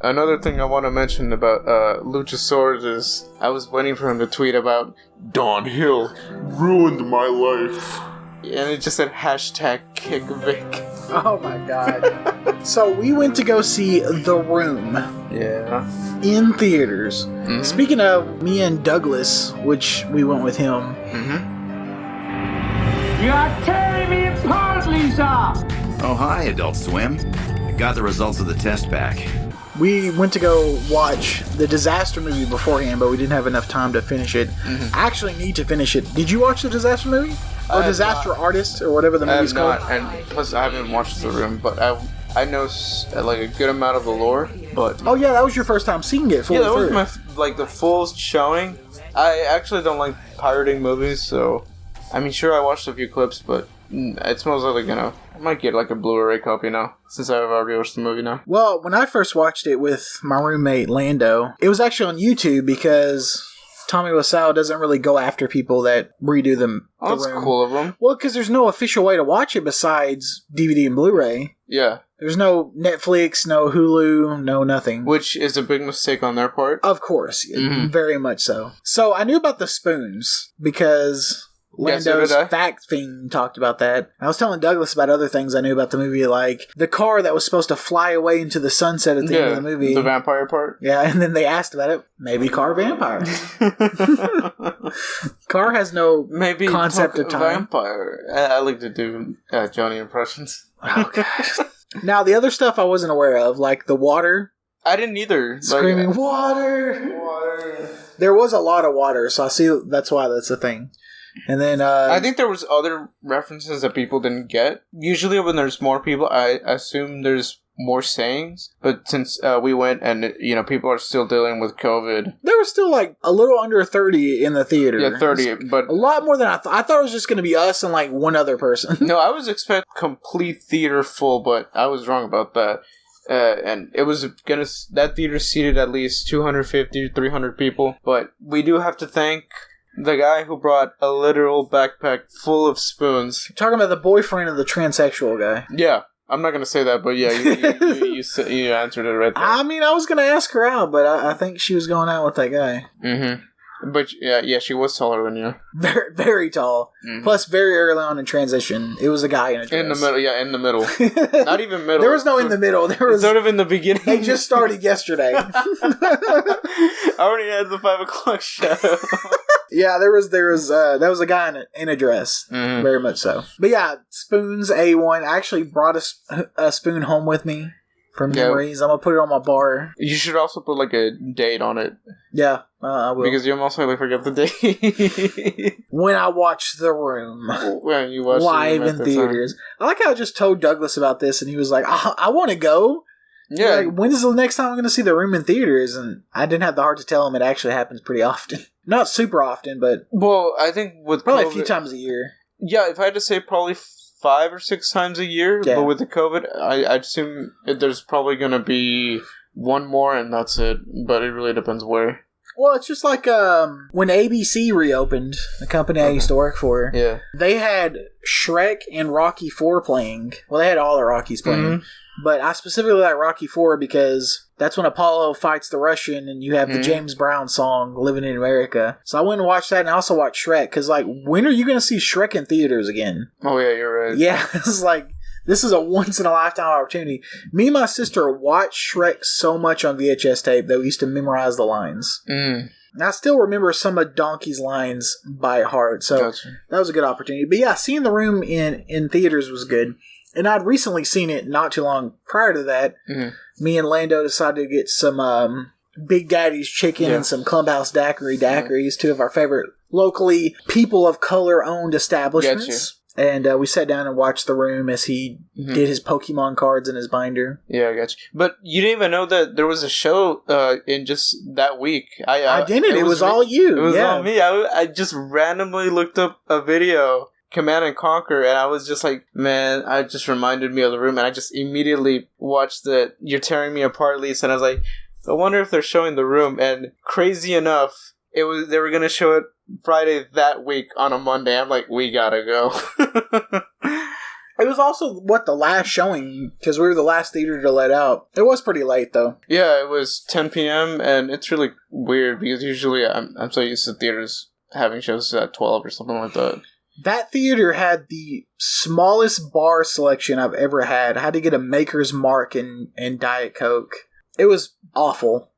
Another thing I want to mention about Luchasaurus is I was waiting for him to tweet about Don Hill ruined my life. And it just said hashtag kick Vic. Oh my god. So we went to go see The Room. Yeah. In theaters. Mm-hmm. Speaking of me and Douglas, which we went with him. Mm-hmm. You are tearing me apart, Lisa! Oh, hi, Adult Swim. I got the results of the test back. We went to go watch the Disaster movie beforehand, but we didn't have enough time to finish it. Mm-hmm. I actually need to finish it. Did you watch the Disaster movie? Or Disaster Artist, or whatever the movie's called? I have not, and plus I haven't watched The Room, but I know like a good amount of the lore, but... Oh yeah, that was your first time seeing it fully that was my, like, the full showing. I actually don't like pirating movies, so... I mean, sure, I watched a few clips, but it's most likely I might get, like, a Blu-ray copy now, since I've already watched the movie now. Well, when I first watched it with my roommate, Lando, it was actually on YouTube because Tommy Wiseau doesn't really go after people that redo them. Oh, that's cool of him. Well, because there's no official way to watch it besides DVD and Blu-ray. Yeah. There's no Netflix, no Hulu, no nothing. Which is a big mistake on their part. Of course. Very much so. So I knew about the spoons because... Lando's fact fiend talked about that. I was telling Douglas about other things I knew about the movie, like the car that was supposed to fly away into the sunset at the end of the movie. The vampire part? Yeah, and then they asked about it. Maybe car vampire. Car has no concept of time. Vampire. I like to do Johnny impressions. Oh, gosh. Now, the other stuff I wasn't aware of, like the water. I didn't either. Screaming, water! Water! There was a lot of water, so I see that's why that's a thing. And then I think there was other references that people didn't get. Usually when there's more people, I assume there's more sayings. But since we went and, people are still dealing with COVID. There was still like a little under 30 in the theater. Yeah, 30, but... A lot more than I thought. I thought it was just going to be us and like one other person. No, I was expecting complete theater full, but I was wrong about that. And it was that theater seated at least 250 to 300 people. But we do have to thank... the guy who brought a literal backpack full of spoons. You're talking about the boyfriend of the transsexual guy. Yeah. I'm not going to say that, but yeah, you answered it right there. I mean, I was going to ask her out, but I think she was going out with that guy. Mm-hmm. But yeah, she was taller than you. Very, very tall. Mm-hmm. Plus, very early on in transition, it was a guy in a dress. In the middle, yeah, in the middle. Not even middle. There was no in the middle. There was sort of in the beginning. They just started yesterday. I already had the 5 o'clock show. Yeah, there was that was a guy in a dress, very much so. But yeah, spoons A1. I actually brought a spoon home with me for memories. I'm gonna put it on my bar. You should also put like a date on it. Yeah, I will. Because you'll most likely forget the date. When I watch The Room, when you watch live in theaters. I like how I just told Douglas about this, and he was like, "I want to go." Yeah. Like, when is the next time I'm going to see The Room in theaters? And I didn't have the heart to tell him it actually happens pretty often. Not super often, but... Well, I think with probably COVID, a few times a year. Yeah, if I had to say probably 5 or 6 times a year. Yeah. But with the COVID, I'd assume there's probably going to be one more and that's it. But it really depends where. Well, it's just like when ABC reopened, the company I used to work for. Yeah. They had Shrek and Rocky IV playing. Well, they had all the Rockies playing. Mm-hmm. But I specifically like Rocky IV because that's when Apollo fights the Russian and you have the James Brown song, Living in America. So I went and watched that and I also watched Shrek because, like, when are you going to see Shrek in theaters again? Oh, yeah, you're right. Yeah, it's like, this is a once-in-a-lifetime opportunity. Me and my sister watched Shrek so much on VHS tape that we used to memorize the lines. And I still remember some of Donkey's lines by heart, so that was a good opportunity. But yeah, seeing The Room in theaters was good. And I'd recently seen it not too long prior to that. Me and Lando decided to get some Big Daddy's chicken and some Clubhouse daiquiris, two of our favorite locally people of color owned establishments. And we sat down and watched The Room as he did his Pokemon cards in his binder. Yeah, I got you. But you didn't even know that there was a show in just that week. I didn't. It was all you. It was all me. I just randomly looked up a video, Command and Conquer, and I was just like, man, I just reminded me of The Room, and I just immediately watched the You're Tearing Me Apart, Lisa, and I was like, I wonder if they're showing The Room, and crazy enough, they were going to show it Friday that week on a Monday. I'm like, we gotta go. It was also, the last showing, because we were the last theater to let out. It was pretty late, though. Yeah, it was 10 p.m., and it's really weird, because usually I'm so used to theaters having shows at 12 or something like that. That theater had the smallest bar selection I've ever had. I had to get a Maker's Mark and Diet Coke. It was awful.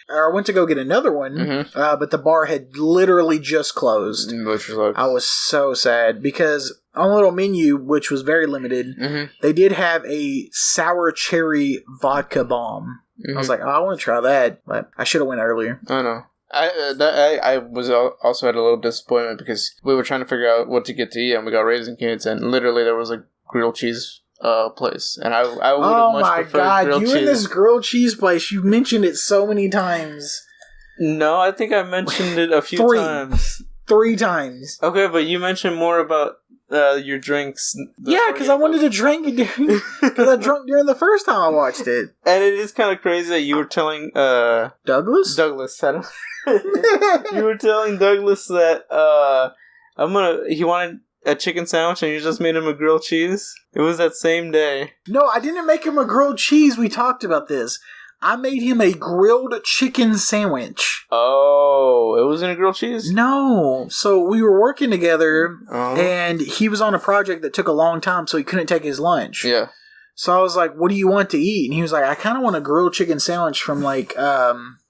I went to go get another one, but the bar had literally just closed. I was so sad because on the little menu, which was very limited, they did have a sour cherry vodka bomb. I was like, I want to try that, but I should have went earlier. I know. I was also had a little disappointment because we were trying to figure out what to get to eat, and we got Raisin Cane's, and literally there was a grilled cheese place, and I would have much preferred grilled cheese. You in this grilled cheese place? You mentioned it so many times. No, I think I mentioned it a few times. 3 times. Okay, but you mentioned more about your drinks. Yeah, because I wanted to drink it because I drank during the first time I watched it. And it is kind of crazy that you were telling Douglas. You were telling Douglas that he wanted a chicken sandwich and you just made him a grilled cheese? It was that same day. No, I didn't make him a grilled cheese. We talked about this. I made him a grilled chicken sandwich. Oh, it wasn't a grilled cheese? No. So we were working together and he was on a project that took a long time, so he couldn't take his lunch. Yeah. So I was like, what do you want to eat? And he was like, I kind of want a grilled chicken sandwich from like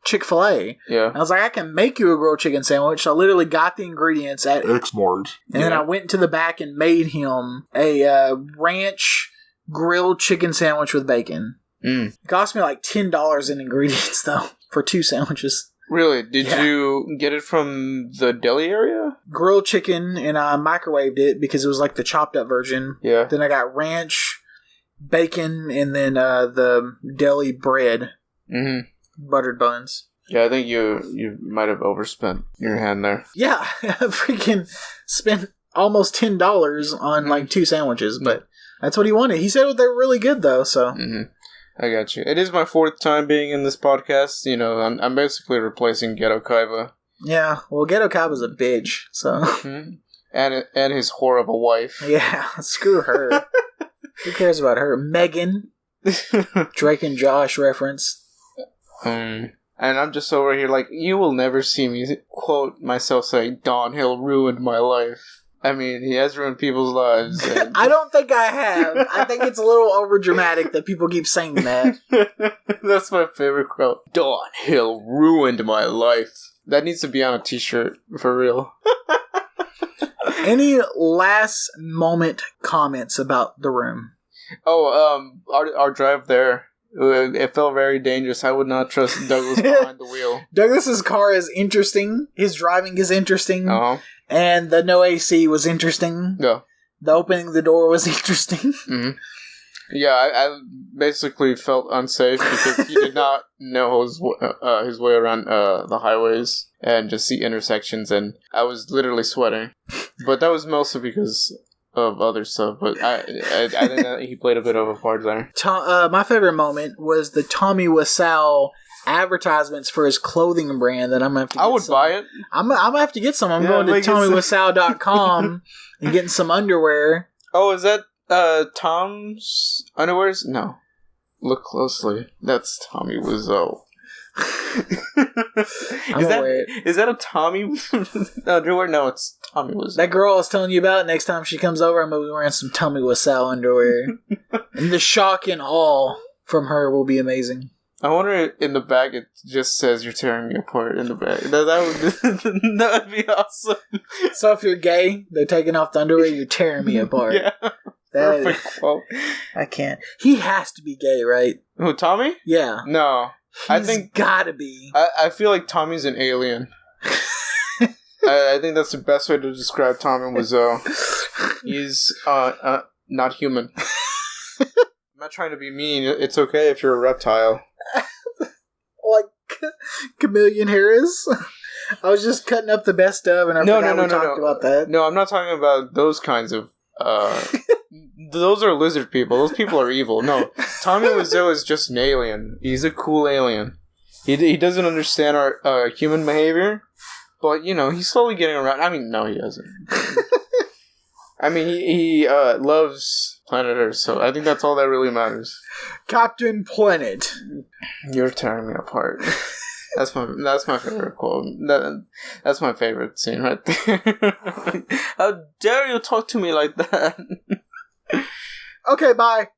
Chick-fil-A. Yeah. And I was like, I can make you a grilled chicken sandwich. So I literally got the ingredients at X-Mart. And then I went into the back and made him a ranch grilled chicken sandwich with bacon. It cost me like $10 in ingredients, though, for 2 sandwiches. Really? Did you get it from the deli area? Grilled chicken, and I microwaved it because it was like the chopped up version. Yeah. Then I got ranch, bacon, and then the deli bread. Buttered buns. Yeah, I think you might have overspent your hand there. Yeah, I freaking spent almost $10 on like 2 sandwiches, but that's what he wanted. He said they were really good, though, so... I got you. It is my 4th time being in this podcast. You know, I'm basically replacing Ghetto Kaiba. Yeah, well, Ghetto Kaiba's a bitch, so... And his horrible wife. Yeah, screw her. Who cares about her? Megan. Drake and Josh reference. And I'm just over here like, you will never see me quote myself saying, Don Hill ruined my life. I mean, he has ruined people's lives. And... I don't think I have. I think it's a little overdramatic that people keep saying that. That's my favorite quote. Don Hill ruined my life. That needs to be on a t-shirt, for real. Any last moment comments about the room? Oh, our drive there. It felt very dangerous. I would not trust Douglas behind the wheel. Douglas's car is interesting. His driving is interesting. And the no AC was interesting. Yeah. The opening the door was interesting. Yeah, I basically felt unsafe because he did not know his way around the highways and just see intersections, and I was literally sweating. But that was mostly because of other stuff, but I think that he played a bit of a part there. My favorite moment was the Tommy Wiseau advertisements for his clothing brand that I'm going to have to get. I would buy it. I'm going to have to get some. I'm going to TommyWiseau.com and getting some underwear. Oh, is that Tom's underwears? No. Look closely. That's Tommy Wiseau. Is that a Tommy underwear? No, it's Tommy Wiseau. That girl I was telling you about, next time she comes over, I'm going to be wearing some Tommy Wiseau underwear. And the shock and awe from her will be amazing. I wonder in the back it just says "You're tearing me apart" in the back. That would be awesome. So if you're gay, they're taking off the underwear. You're tearing me apart. Yeah, perfect quote. I can't. He has to be gay, right? Who, Tommy? Yeah. No, I think gotta be. I feel like Tommy's an alien. I think that's the best way to describe Tommy Wiseau. He's not human. I'm not trying to be mean. It's okay if you're a reptile. Like Chameleon Harris. I was just cutting up the best of, and I forgot we talked about that. No, I'm not talking about those kinds of. Those are lizard people. Those people are evil. No, Tommy Wiseau is just an alien. He's a cool alien. He doesn't understand our human behavior, but you know he's slowly getting around. I mean, no, he doesn't. I mean, he loves planet Earth. So I think that's all that really matters. Captain Planet. You're tearing me apart. That's my favorite quote. That's my favorite scene right there. How dare you talk to me like that? Okay, bye.